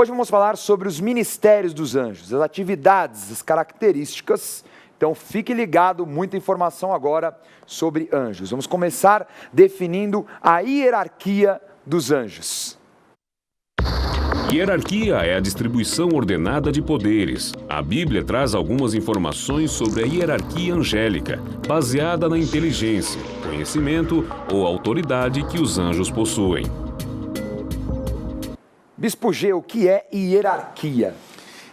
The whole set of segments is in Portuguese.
Hoje vamos falar sobre os ministérios dos anjos, as atividades, as características. Então fique ligado, muita informação agora sobre anjos. Vamos começar definindo a hierarquia dos anjos. Hierarquia é a distribuição ordenada de poderes. A Bíblia traz algumas informações sobre a hierarquia angélica, baseada na inteligência, conhecimento ou autoridade que os anjos possuem. Bispo G, o que é hierarquia?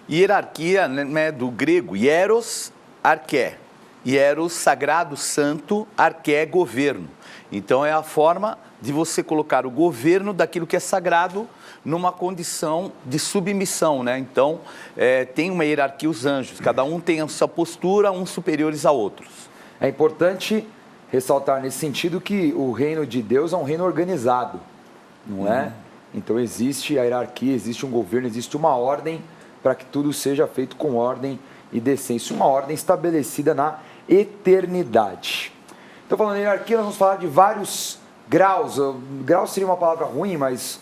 Hierarquia é do grego hieros, arqué. Hieros, sagrado, santo, arqué, governo. Então é a forma de você colocar o governo daquilo que é sagrado numa condição de submissão, né? Então tem uma hierarquia os anjos, cada um tem a sua postura, uns superiores a outros. É importante ressaltar nesse sentido que o reino de Deus é um reino organizado, não é? Então existe a hierarquia, existe um governo, existe uma ordem para que tudo seja feito com ordem e decência, uma ordem estabelecida na eternidade. Então, falando em hierarquia, nós vamos falar de vários graus. Grau seria uma palavra ruim, mas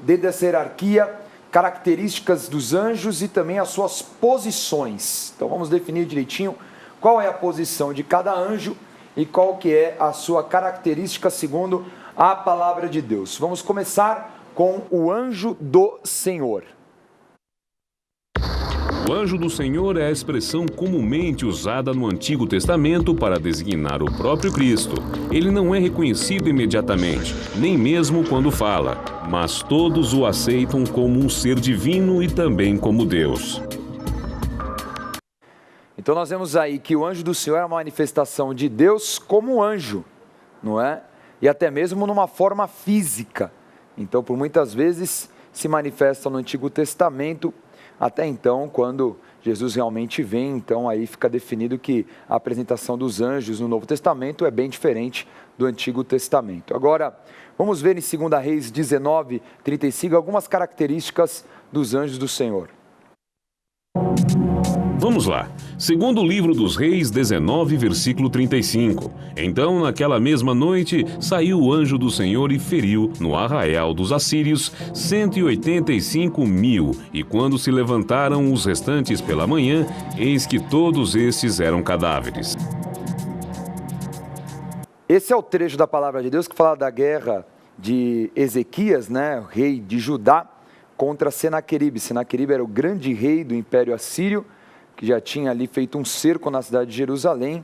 dentro dessa hierarquia, características dos anjos e também as suas posições. Então vamos definir direitinho qual é a posição de cada anjo e qual que é a sua característica segundo a palavra de Deus. Vamos começar com o anjo do Senhor. O anjo do Senhor é a expressão comumente usada no Antigo Testamento para designar o próprio Cristo. Ele não é reconhecido imediatamente, nem mesmo quando fala, mas todos o aceitam como um ser divino e também como Deus. Então nós vemos aí que o anjo do Senhor é uma manifestação de Deus como anjo, não é? E até mesmo numa forma física. Então, por muitas vezes se manifesta no Antigo Testamento. Até então, quando Jesus realmente vem, então aí fica definido que a apresentação dos anjos no Novo Testamento é bem diferente do Antigo Testamento. Agora, vamos ver em 2 Reis 19, 35, algumas características dos anjos do Senhor. Vamos lá. Segundo o livro dos Reis 19, versículo 35. Então, naquela mesma noite, saiu o anjo do Senhor e feriu, no arraial dos assírios, 185.000. E quando se levantaram os restantes pela manhã, eis que todos estes eram cadáveres. Esse é o trecho da palavra de Deus que fala da guerra de Ezequias, né, o rei de Judá, contra Senaqueribe. Senaqueribe era o grande rei do Império Assírio, que já tinha ali feito um cerco na cidade de Jerusalém.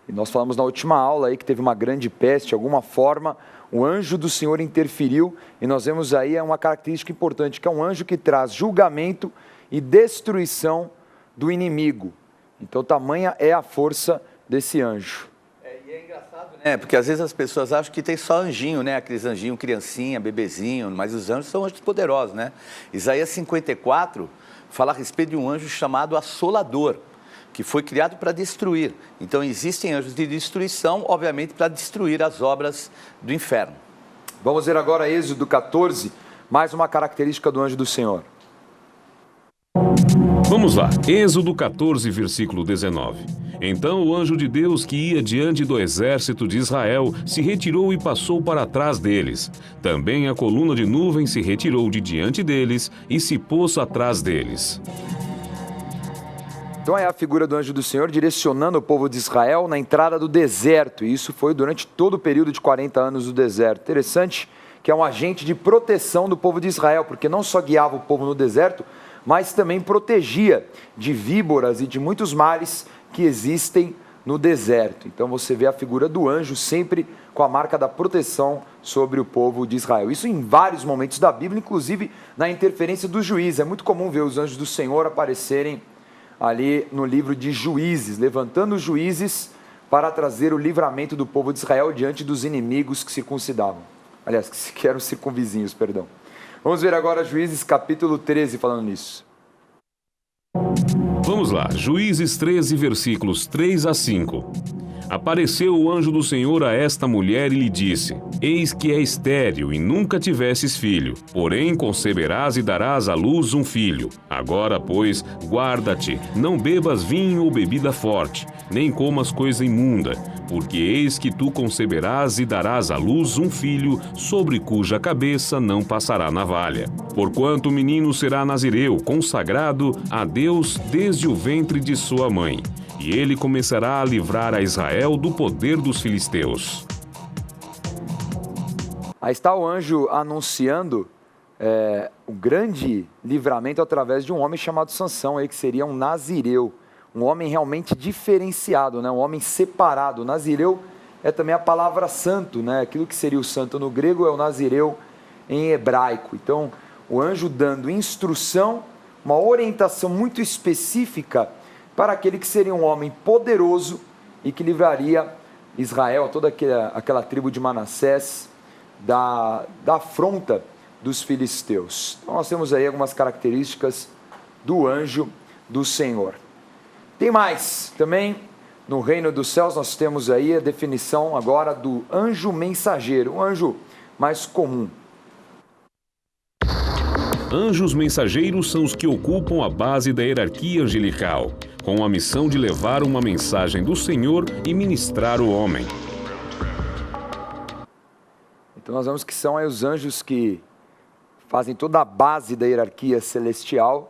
E nós falamos na última aula aí que teve uma grande peste, de alguma forma, o anjo do Senhor interferiu, e nós vemos aí uma característica importante, que é um anjo que traz julgamento e destruição do inimigo. Então, tamanha é a força desse anjo. E é engraçado, né? Porque às vezes as pessoas acham que tem só anjinho, né? Aqueles anjinhos, criancinha, bebezinho, mas os anjos são anjos poderosos, né? Isaías 54 fala a respeito de um anjo chamado Assolador, que foi criado para destruir. Então existem anjos de destruição, obviamente, para destruir as obras do inferno. Vamos ver agora Êxodo 14, mais uma característica do anjo do Senhor. Vamos lá, Êxodo 14, versículo 19. Então o anjo de Deus que ia diante do exército de Israel se retirou e passou para trás deles. Também a coluna de nuvem se retirou de diante deles e se pôs atrás deles. Então é a figura do anjo do Senhor direcionando o povo de Israel na entrada do deserto. E isso foi durante todo o período de 40 anos do deserto. Interessante que é um agente de proteção do povo de Israel, porque não só guiava o povo no deserto, mas também protegia de víboras e de muitos males que existem no deserto. Então você vê a figura do anjo sempre com a marca da proteção sobre o povo de Israel. Isso em vários momentos da Bíblia, inclusive na interferência dos juízes. É muito comum ver os anjos do Senhor aparecerem ali no livro de Juízes, levantando os juízes para trazer o livramento do povo de Israel diante dos inimigos que circuncidavam. Aliás, que eram circunvizinhos, perdão. Vamos ver agora Juízes capítulo 13 falando nisso. Vamos lá, Juízes 13, versículos 3 a 5. Apareceu o anjo do Senhor a esta mulher e lhe disse: Eis que é estéril e nunca tivesses filho, porém conceberás e darás à luz um filho. Agora, pois, guarda-te, não bebas vinho ou bebida forte, nem comas coisa imunda, porque eis que tu conceberás e darás à luz um filho, sobre cuja cabeça não passará navalha. Porquanto o menino será nazireu, consagrado a Deus desde o ventre de sua mãe, e ele começará a livrar a Israel do poder dos filisteus. Aí está o anjo anunciando o grande livramento através de um homem chamado Sansão, aí, que seria um nazireu, um homem realmente diferenciado, né? Um homem separado. Nazireu é também a palavra santo, né? Aquilo que seria o santo no grego é o nazireu em hebraico. Então, o anjo dando instrução, uma orientação muito específica para aquele que seria um homem poderoso e que livraria Israel, toda aquela tribo de Manassés, da afronta dos filisteus. Então, nós temos aí algumas características do anjo do Senhor. Tem mais, também no reino dos céus nós temos aí a definição agora do anjo mensageiro, um anjo mais comum. Anjos mensageiros são os que ocupam a base da hierarquia angelical, com a missão de levar uma mensagem do Senhor e ministrar o homem. Então nós vemos que são aí os anjos que fazem toda a base da hierarquia celestial,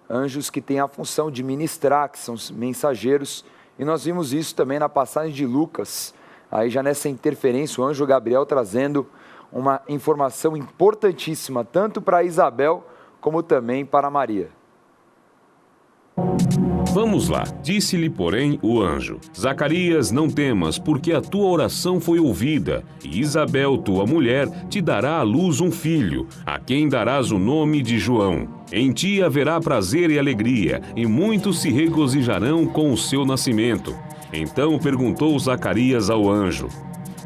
anjos que têm a função de ministrar, que são os mensageiros, e nós vimos isso também na passagem de Lucas, aí já nessa interferência, o anjo Gabriel trazendo uma informação importantíssima, tanto para Isabel, como também para Maria. Vamos lá, disse-lhe, porém, o anjo: Zacarias, não temas, porque a tua oração foi ouvida, e Isabel, tua mulher, te dará à luz um filho, a quem darás o nome de João. Em ti haverá prazer e alegria, e muitos se regozijarão com o seu nascimento. Então perguntou Zacarias ao anjo: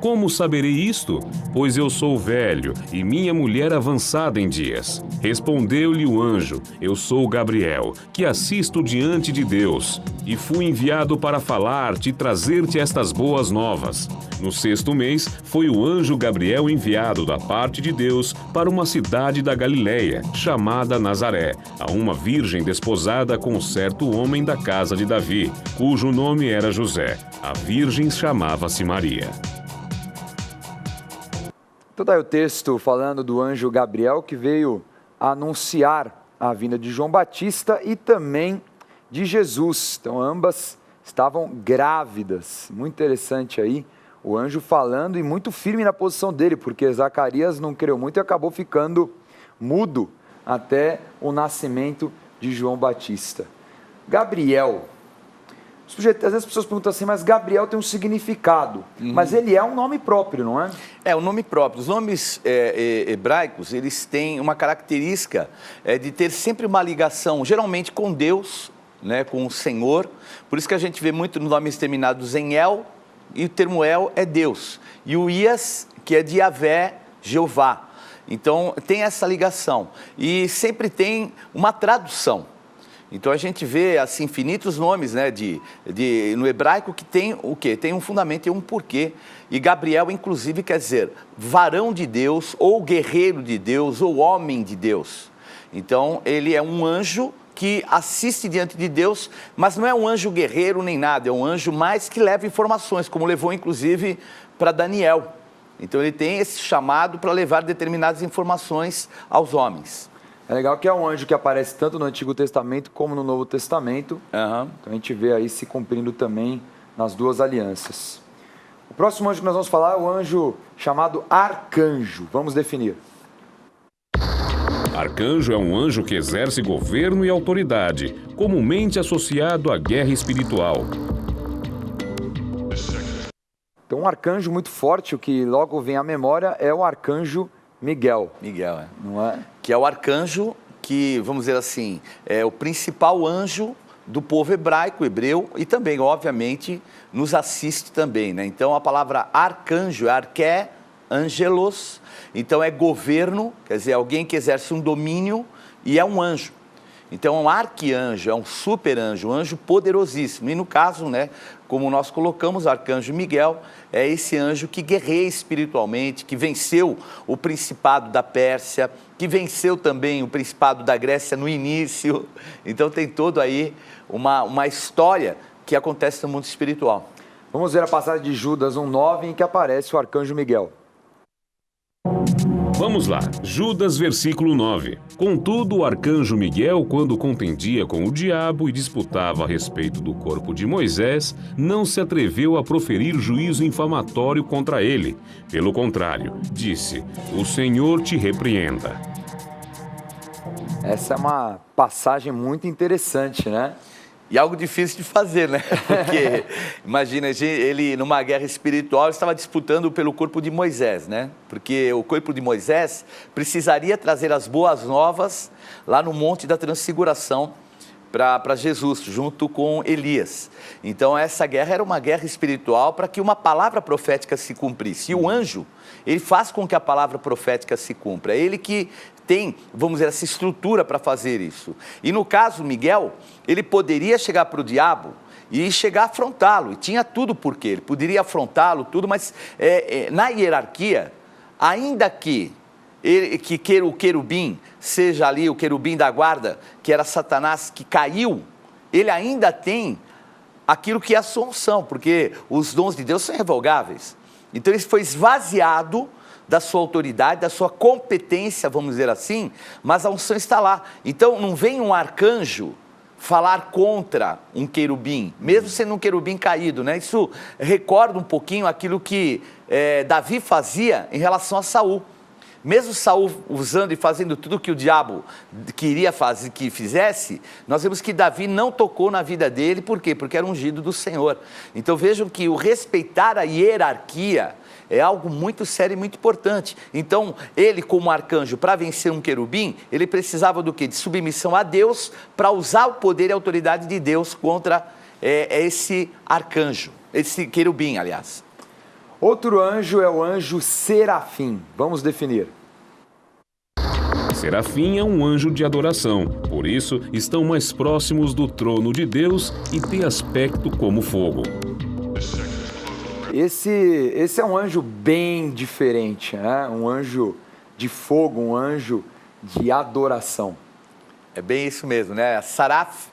Como saberei isto? Pois eu sou velho e minha mulher avançada em dias. Respondeu-lhe o anjo: Eu sou Gabriel, que assisto diante de Deus, e fui enviado para falar-te e trazer-te estas boas novas. No 6º mês, foi o anjo Gabriel enviado da parte de Deus para uma cidade da Galileia, chamada Nazaré, a uma virgem desposada com certo homem da casa de Davi, cujo nome era José. A virgem chamava-se Maria. Então daí o texto falando do anjo Gabriel que veio anunciar a vinda de João Batista e também de Jesus. Então ambas estavam grávidas. Muito interessante aí o anjo falando e muito firme na posição dele, porque Zacarias não creu muito e acabou ficando mudo até o nascimento de João Batista. Gabriel. Às vezes as pessoas perguntam assim, mas Gabriel tem um significado, mas ele é um nome próprio, não é? É um nome próprio. Os nomes hebraicos, eles têm uma característica de ter sempre uma ligação, geralmente com Deus, né, com o Senhor. Por isso que a gente vê muito nomes terminados em El, e o termo El é Deus. E o Ias, que é de Yavé, Jeová. Então tem essa ligação. E sempre tem uma tradução. Então a gente vê assim infinitos nomes, né, no hebraico que tem o quê? Tem um fundamento e um porquê. E Gabriel, inclusive, quer dizer varão de Deus, ou guerreiro de Deus, ou homem de Deus. Então ele é um anjo que assiste diante de Deus, mas não é um anjo guerreiro nem nada, é um anjo mais que leva informações, como levou inclusive para Daniel. Então ele tem esse chamado para levar determinadas informações aos homens. É legal que é um anjo que aparece tanto no Antigo Testamento como no Novo Testamento. Então a gente vê aí se cumprindo também nas duas alianças. O próximo anjo que nós vamos falar é o anjo chamado arcanjo. Vamos definir. Arcanjo é um anjo que exerce governo e autoridade, comumente associado à guerra espiritual. Então um arcanjo muito forte, o que logo vem à memória é o arcanjo Miguel. Miguel, não é? Que é o arcanjo que, vamos dizer assim, é o principal anjo do povo hebraico, hebreu, e também, obviamente, nos assiste também, né? Então, a palavra arcanjo é arqué, angelos, então é governo, quer dizer, alguém que exerce um domínio e é um anjo. Então, é um arquianjo, é um super anjo, um anjo poderosíssimo. E no caso, né, como nós colocamos, o arcanjo Miguel é esse anjo que guerreia espiritualmente, que venceu o principado da Pérsia, que venceu também o principado da Grécia no início. Então, tem todo aí uma história que acontece no mundo espiritual. Vamos ver a passagem de Judas 1:9, em que aparece o arcanjo Miguel. Vamos lá, Judas versículo 9. Contudo, o arcanjo Miguel, quando contendia com o diabo e disputava a respeito do corpo de Moisés, não se atreveu a proferir juízo infamatório contra ele. Pelo contrário, disse: o Senhor te repreenda. Essa é uma passagem muito interessante, né? E algo difícil de fazer, né? Porque, imagina, ele numa guerra espiritual estava disputando pelo corpo de Moisés, né? Porque o corpo de Moisés precisaria trazer as boas novas lá no Monte da Transfiguração para Jesus, junto com Elias. Então, essa guerra era uma guerra espiritual para que uma palavra profética se cumprisse. E o anjo, ele faz com que a palavra profética se cumpra. É ele que tem, vamos dizer, essa estrutura para fazer isso. E no caso, Miguel, ele poderia chegar para o diabo e chegar a afrontá-lo, e tinha tudo por quê. Ele poderia afrontá-lo, tudo, mas na hierarquia, ainda que o querubim seja ali, o querubim da guarda, que era Satanás, que caiu, ele ainda tem aquilo que é a sua unção, porque os dons de Deus são irrevogáveis. Então ele foi esvaziado da sua autoridade, da sua competência, vamos dizer assim, mas a unção está lá. Então não vem um arcanjo falar contra um querubim, mesmo sendo um querubim caído, né? Isso recorda um pouquinho aquilo que Davi fazia em relação a Saul. Mesmo Saul usando e fazendo tudo que o diabo queria que fizesse, nós vemos que Davi não tocou na vida dele. Por quê? Porque era ungido do Senhor. Então vejam que o respeitar a hierarquia é algo muito sério e muito importante. Então, ele como arcanjo, para vencer um querubim, ele precisava do quê? De submissão a Deus, para usar o poder e a autoridade de Deus contra esse arcanjo, esse querubim, aliás. Outro anjo é o anjo serafim. Vamos definir. Serafim é um anjo de adoração, por isso estão mais próximos do trono de Deus e têm aspecto como fogo. Esse é um anjo bem diferente, né? Um anjo de fogo, um anjo de adoração. É bem isso mesmo, né? Saraf,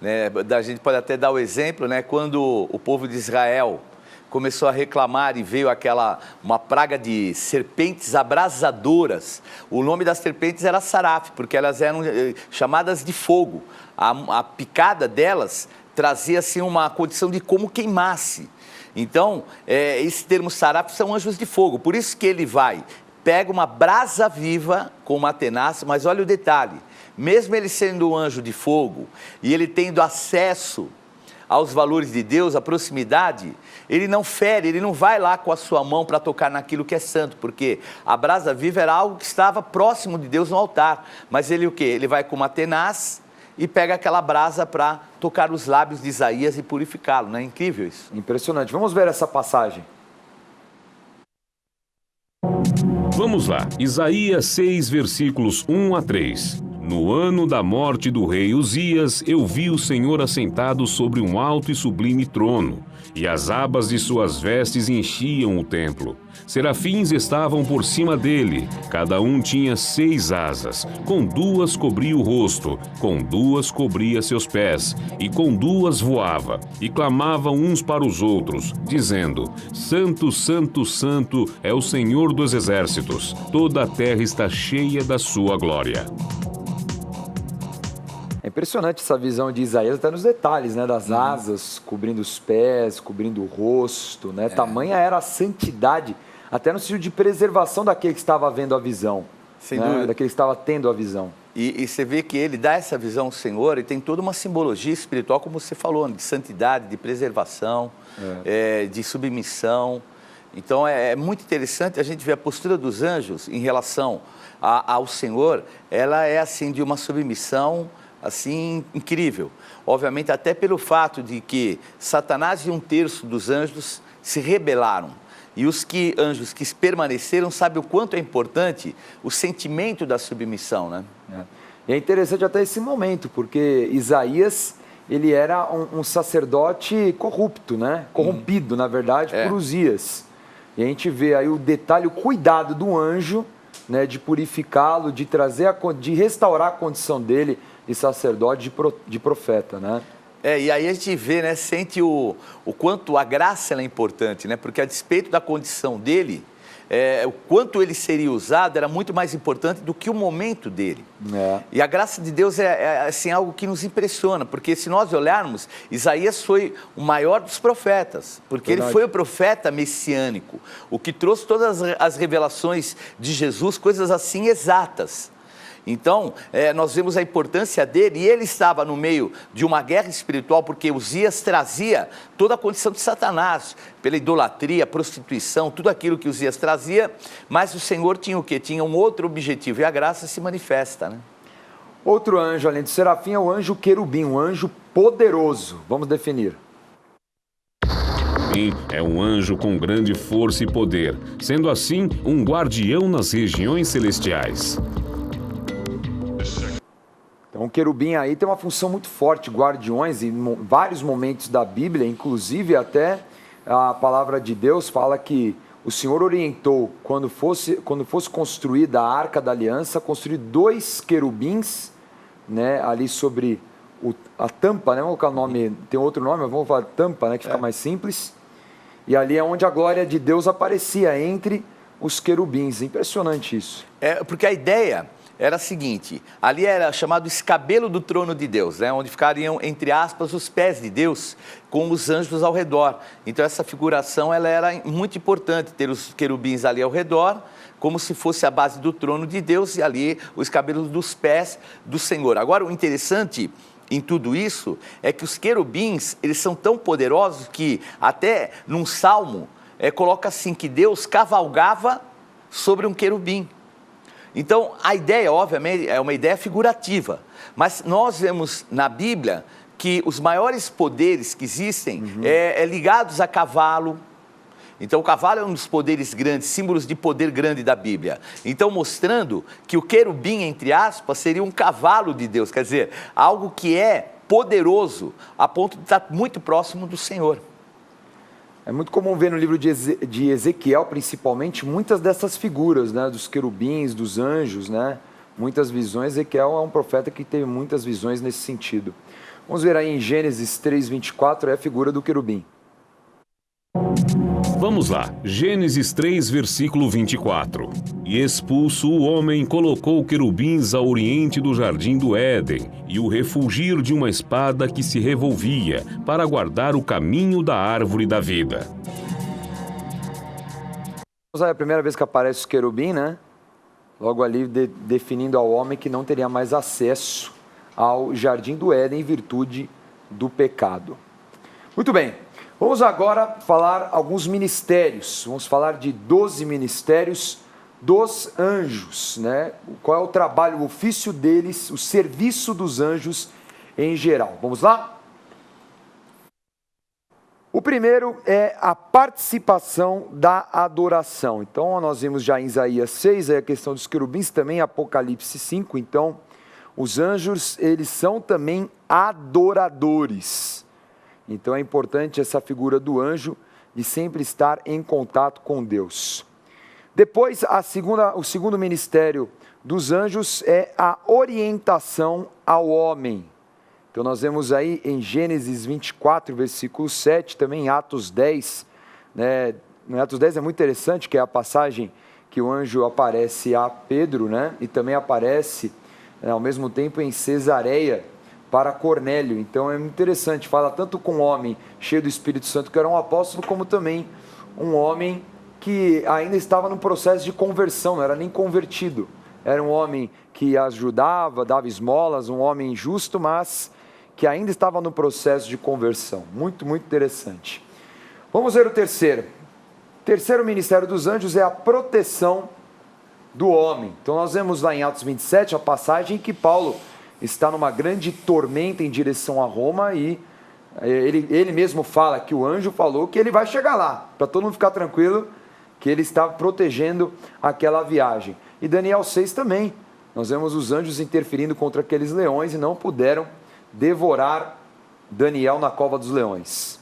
né? A gente pode até dar o exemplo, né? Quando o povo de Israel começou a reclamar e veio uma praga de serpentes abrasadoras. O nome das serpentes era Saraf, porque elas eram chamadas de fogo. A picada delas trazia assim uma condição de como queimasse. Então, esse termo Saraf são anjos de fogo. Por isso que ele pega uma brasa viva com uma tenaz, mas olha o detalhe, mesmo ele sendo um anjo de fogo e ele tendo acesso aos valores de Deus, a proximidade, ele não fere, ele não vai lá com a sua mão para tocar naquilo que é santo, porque a brasa viva era algo que estava próximo de Deus no altar, mas ele o quê? Ele vai com uma tenaz e pega aquela brasa para tocar os lábios de Isaías e purificá-lo, não é incrível isso? Impressionante. Vamos ver essa passagem. Vamos lá, Isaías 6, versículos 1 a 3. No ano da morte do rei Uzias, eu vi o Senhor assentado sobre um alto e sublime trono, e as abas de suas vestes enchiam o templo. Serafins estavam por cima dele, cada um tinha 6 asas, com 2 cobria o rosto, com 2 cobria seus pés, e com 2 voava, e clamavam uns para os outros, dizendo: Santo, Santo, Santo é o Senhor dos exércitos, toda a terra está cheia da sua glória. É impressionante essa visão de Isaías, até nos detalhes, né? Das asas, cobrindo os pés, cobrindo o rosto, né? Tamanha era a santidade, até no sentido de preservação daquele que estava vendo a visão. Sem dúvida. Daquele que estava tendo a visão. E você vê que ele dá essa visão ao Senhor e tem toda uma simbologia espiritual, como você falou, de santidade, de preservação, de submissão. Então é muito interessante a gente ver a postura dos anjos em relação ao Senhor. Ela é assim de uma submissão assim incrível. Obviamente até pelo fato de que Satanás e 1/3 dos anjos se rebelaram. E os anjos que permaneceram sabem o quanto é importante o sentimento da submissão, né? E é interessante até esse momento, porque Isaías, ele era um sacerdote corrupto, né? Corrompido, na verdade, por Uzias. E a gente vê aí o detalhe, o cuidado do anjo, né, de purificá-lo, de trazer, de restaurar a condição dele de sacerdote, de profeta, né? E aí a gente vê, né, sente o quanto a graça ela é importante, né? Porque a despeito da condição dele, o quanto ele seria usado era muito mais importante do que o momento dele. E a graça de Deus é assim, algo que nos impressiona, porque se nós olharmos, Isaías foi o maior dos profetas, porque ele foi o profeta messiânico, o que trouxe todas as revelações de Jesus, coisas assim exatas. Então, nós vemos a importância dele, e ele estava no meio de uma guerra espiritual, porque Uzias trazia toda a condição de Satanás, pela idolatria, prostituição, tudo aquilo que Uzias trazia, mas o Senhor tinha o quê? Tinha um outro objetivo, e a graça se manifesta, né? Outro anjo, além do serafim, é o anjo querubim, um anjo poderoso. Vamos definir. É um anjo com grande força e poder, sendo assim um guardião nas regiões celestiais. Então, o querubim aí tem uma função muito forte, guardiões, em vários momentos da Bíblia, inclusive até a palavra de Deus fala que o Senhor orientou, quando fosse construída a Arca da Aliança, construir 2 querubins, né, ali sobre a tampa, né, vamos colocar o nome, tem outro nome, mas vamos falar tampa, né, que fica mais simples, e ali é onde a glória de Deus aparecia, entre os querubins. Impressionante isso. Porque a ideia era a seguinte, ali era chamado escabelo do trono de Deus, né? Onde ficariam, entre aspas, os pés de Deus, com os anjos ao redor. Então essa figuração ela era muito importante, ter os querubins ali ao redor, como se fosse a base do trono de Deus, e ali o escabelo dos pés do Senhor. Agora, o interessante em tudo isso é que os querubins, eles são tão poderosos que até num salmo coloca assim, que Deus cavalgava sobre um querubim. Então, a ideia, obviamente, é uma ideia figurativa, mas nós vemos na Bíblia que os maiores poderes que existem ligados a cavalo. Então, o cavalo é um dos poderes grandes, símbolos de poder grande da Bíblia. Então, mostrando que o querubim, entre aspas, seria um cavalo de Deus, quer dizer, algo que é poderoso, a ponto de estar muito próximo do Senhor. É muito comum ver no livro de Ezequiel, principalmente, muitas dessas figuras, né, dos querubins, dos anjos, né, muitas visões. Ezequiel é um profeta que teve muitas visões nesse sentido. Vamos ver aí em Gênesis 3:24, é a figura do querubim. Vamos lá, Gênesis 3, versículo 24. E expulso o homem, colocou querubins ao oriente do jardim do Éden, e o refulgir de uma espada que se revolvia, para guardar o caminho da árvore da vida. É a primeira vez que aparece o querubim, né? Logo ali definindo ao homem que não teria mais acesso ao jardim do Éden em virtude do pecado. Muito bem. Vamos agora falar alguns ministérios. Vamos falar de 12 ministérios dos anjos, né? Qual é o trabalho, o ofício deles, o serviço dos anjos em geral. Vamos lá? O primeiro é a participação da adoração. Então, nós vimos já em Isaías 6, a questão dos querubins, também em Apocalipse 5. Então, os anjos, eles são também adoradores. Então é importante essa figura do anjo de sempre estar em contato com Deus. Depois, o segundo ministério dos anjos é a orientação ao homem. Então nós vemos aí em Gênesis 24, versículo 7, também em Atos 10. Né? No Atos 10 é muito interessante, que é a passagem que o anjo aparece a Pedro, né? E também aparece ao mesmo tempo em Cesareia, para Cornélio. Então é interessante, fala tanto com um homem cheio do Espírito Santo, que era um apóstolo, como também um homem que ainda estava no processo de conversão, não era nem convertido. Era um homem que ajudava, dava esmolas, um homem justo, mas que ainda estava no processo de conversão. Muito, muito interessante. Vamos ver o terceiro. O terceiro ministério dos anjos é a proteção do homem. Então nós vemos lá em Atos 27 a passagem em que Paulo está numa grande tormenta em direção a Roma e ele mesmo fala que o anjo falou que ele vai chegar lá, para todo mundo ficar tranquilo, que ele estava protegendo aquela viagem. E Daniel 6 também, nós vemos os anjos interferindo contra aqueles leões e não puderam devorar Daniel na cova dos leões.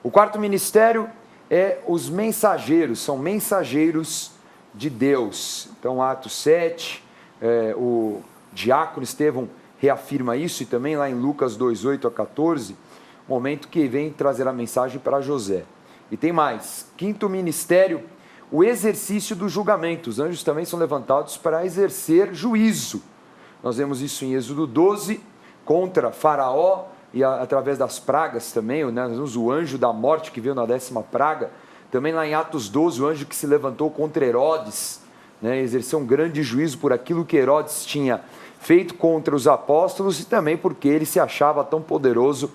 O quarto ministério é os mensageiros, são mensageiros de Deus. Então, Atos 7, o diácono Estevão reafirma isso, e também lá em Lucas 2, 8 a 14, momento que vem trazer a mensagem para José. E tem mais, quinto ministério, o exercício do julgamento. Os anjos também são levantados para exercer juízo. Nós vemos isso em Êxodo 12, contra Faraó, e através das pragas também, nós vemos o anjo da morte que veio na 10ª praga. Também lá em Atos 12, o anjo que se levantou contra Herodes, exerceu um grande juízo por aquilo que Herodes tinha feito contra os apóstolos e também porque ele se achava tão poderoso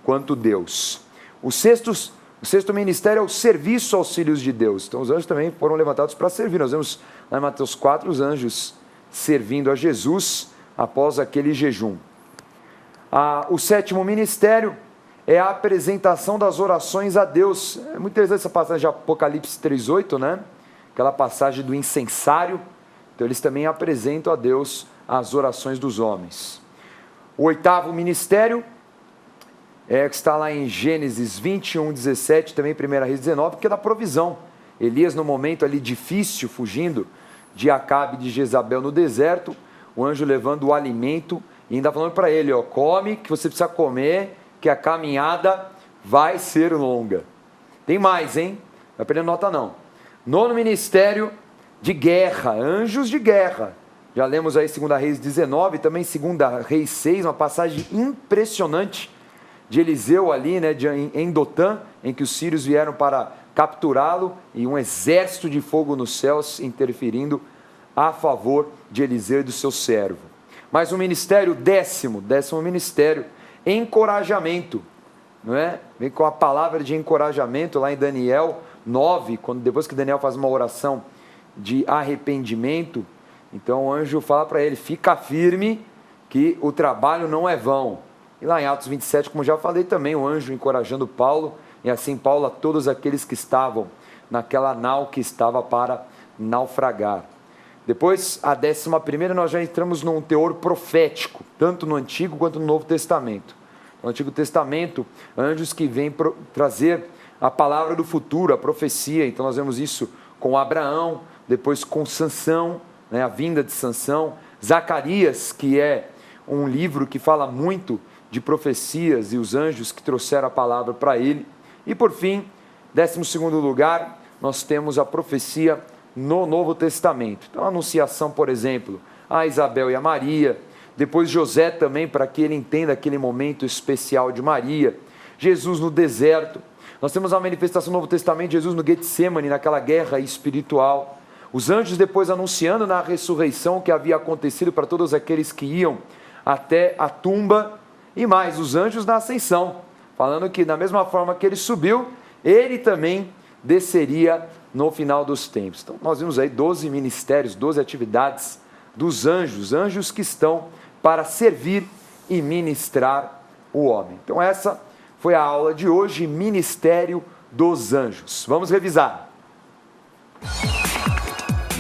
quanto Deus. O sexto ministério é o serviço aos filhos de Deus. Então os anjos também foram levantados para servir. Nós vemos lá em Mateus 4 os anjos servindo a Jesus após aquele jejum. O sétimo ministério é a apresentação das orações a Deus. É muito interessante essa passagem de Apocalipse 3:8, né? Aquela passagem do incensário. Então eles também apresentam a Deus as orações dos homens. O oitavo ministério que está lá em Gênesis 21:17, também 1 Reis 19, que é da provisão. Elias, no momento ali difícil, fugindo de Acabe e de Jezabel no deserto, o anjo levando o alimento e ainda falando para ele, come, que você precisa comer, que a caminhada vai ser longa. Tem mais, hein? Não vai perder nota não. Nono ministério de guerra, anjos de guerra. Já lemos aí 2 Reis 19, também 2 Reis 6, uma passagem impressionante de Eliseu ali, em Dotã, em que os sírios vieram para capturá-lo e um exército de fogo nos céus interferindo a favor de Eliseu e do seu servo. Mas o ministério décimo ministério, encorajamento, não é? Vem com a palavra de encorajamento lá em Daniel 9, depois que Daniel faz uma oração de arrependimento, então o anjo fala para ele, fica firme que o trabalho não é vão. E lá em Atos 27, como já falei também, o anjo encorajando Paulo, e assim Paulo a todos aqueles que estavam naquela nau que estava para naufragar. Depois, a 11ª, nós já entramos num teor profético, tanto no Antigo quanto no Novo Testamento. No Antigo Testamento, anjos que vêm trazer a palavra do futuro, a profecia. Então nós vemos isso com Abraão, depois com Sansão, a vinda de Sansão. Zacarias, que é um livro que fala muito de profecias e os anjos que trouxeram a palavra para ele. E por fim, 12º lugar, nós temos a profecia no Novo Testamento. Então a anunciação, por exemplo, a Isabel e a Maria, depois José também, para que ele entenda aquele momento especial de Maria, Jesus no deserto. Nós temos a manifestação do Novo Testamento, Jesus no Getsemane, naquela guerra espiritual. Os anjos depois anunciando na ressurreição que havia acontecido para todos aqueles que iam até a tumba, e mais, os anjos na ascensão, falando que da mesma forma que ele subiu, ele também desceria no final dos tempos. Então nós vimos aí 12 ministérios, 12 atividades dos anjos, anjos que estão para servir e ministrar o homem. Então essa foi a aula de hoje, Ministério dos Anjos. Vamos revisar.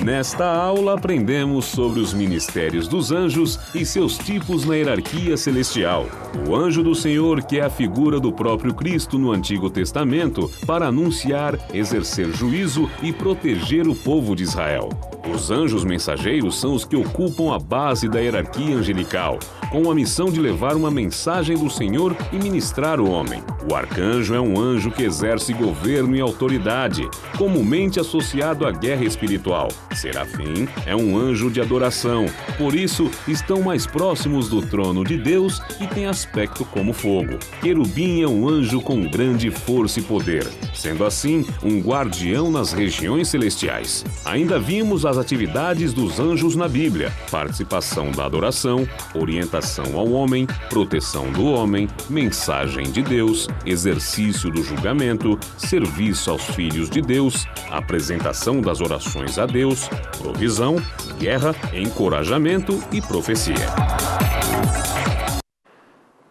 Nesta aula aprendemos sobre os ministérios dos anjos e seus tipos na hierarquia celestial. O anjo do Senhor, que é a figura do próprio Cristo no Antigo Testamento, para anunciar, exercer juízo e proteger o povo de Israel. Os anjos mensageiros são os que ocupam a base da hierarquia angelical, com a missão de levar uma mensagem do Senhor e ministrar o homem. O arcanjo é um anjo que exerce governo e autoridade, comumente associado à guerra espiritual. Serafim é um anjo de adoração, por isso estão mais próximos do trono de Deus e têm aspecto como fogo. Querubim é um anjo com grande força e poder, sendo assim um guardião nas regiões celestiais. Ainda vimos as atividades dos anjos na Bíblia: participação da adoração, orientação ao homem, proteção do homem, mensagem de Deus, exercício do julgamento, serviço aos filhos de Deus, apresentação das orações a Deus, provisão, guerra, encorajamento e profecia.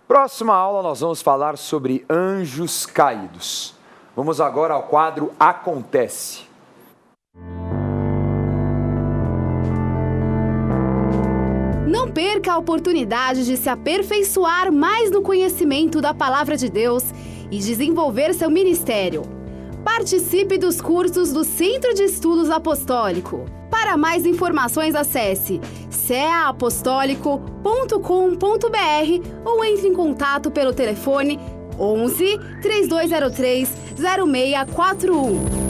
Próxima aula nós vamos falar sobre anjos caídos. Vamos agora ao quadro Acontece. perca a oportunidade de se aperfeiçoar mais no conhecimento da Palavra de Deus e desenvolver seu ministério. Participe dos cursos do Centro de Estudos Apostólico. Para mais informações, acesse ceaapostólico.com.br ou entre em contato pelo telefone 11 3203 0641.